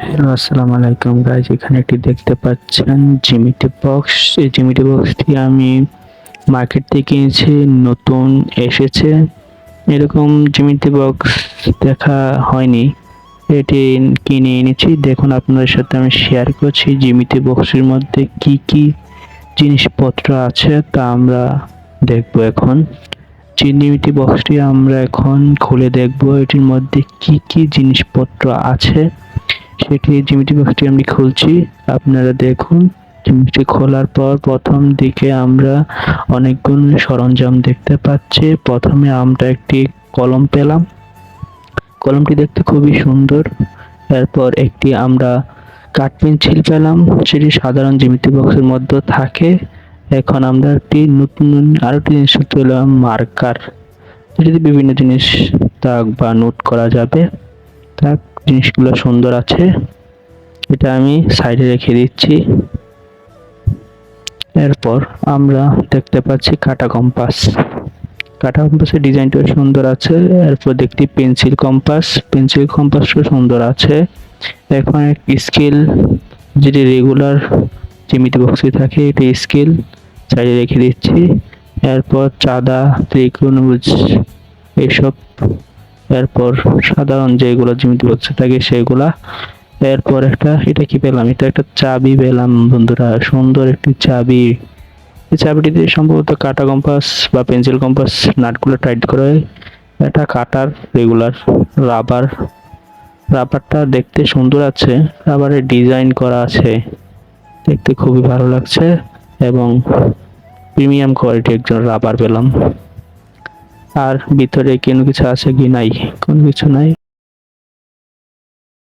Hello, আসসালামু আলাইকুম guys. এখানে একটি দেখতে পাচ্ছেন জিমিটি বক্স। এই জিমিটি বক্সটি আমি মার্কেট থেকে কিনেছি, নতুন এসেছে। এরকম জিমিটি বক্স দেখা হয়নি, এটি কিনে এনেছি। দেখুন, আপনাদের সাথে আমি শেয়ার করছি জিমিটি বক্সের মধ্যে কি কি জিনিসপত্র আছে তা আমরা দেখবো এখন। জিমিটি বক্সটি আমরা এখন খুলে দেখব এটির মধ্যে কি কি জিনিসপত্র আছে। সেটি জিমিটি বক্সটি আমি খুলছি, আপনারা দেখুন। জিমিটি খোলার পর প্রথম দিকে আমরা অনেকগুলো সরঞ্জাম দেখতে পাচ্ছি। প্রথমে আমরা একটি কলম পেলাম, কলমটি দেখতে খুবই সুন্দর। এরপর একটি আমরা কাঠ পেন্সিল পেলাম, সেটি সাধারণ জিমিটি বক্সের মধ্যে থাকে। এখন আমরা একটি নতুন আরেকটি জিনিস পেলাম, মার্কার, যেটিতে বিভিন্ন জিনিস দাগ বা নোট করা যাবে। তাক জিনিসগুলো সুন্দর আছে, এটা আমি সাইডে রেখে দিচ্ছি। এরপর আমরা দেখতে পাচ্ছি কাটা কম্পাস। কাটা কম্পাসের ডিজাইনটা সুন্দর আছে। এরপর দেখতে পেন্সিল কম্পাস, পেন্সিল কম্পাসও সুন্দর আছে। এখন স্কেল, যেটি রেগুলার জিমিটি বক্সে থাকে, এটি স্কেল সাইডে রেখে দিচ্ছি। এরপর চাঁদা, ত্রিকোণমিতি এইসব। এরপর সাধারণ যেগুলো জিমিটি বক্সে থাকে সেগুলা। এরপর এটা কি পেলাম, এটা একটা চাবি পেলাম বন্ধুরা, সুন্দর একটি চাবি। এই চাবিটিতে সম্ভবত কাটা কম্পাস বা পেন্সিল কম্পাস নাটগুলো টাইট করে। এটা কাটার রেগুলার রাবার, রাবারটা দেখতে সুন্দর আছে, রাবারের ডিজাইন করা আছে, দেখতে খুবই ভালো লাগছে এবং প্রিমিয়াম কোয়ালিটি একজন রাবার পেলাম। আর ভিতরে কোনো কিছু আছে কি? নাই, কোনো কিছু নাই।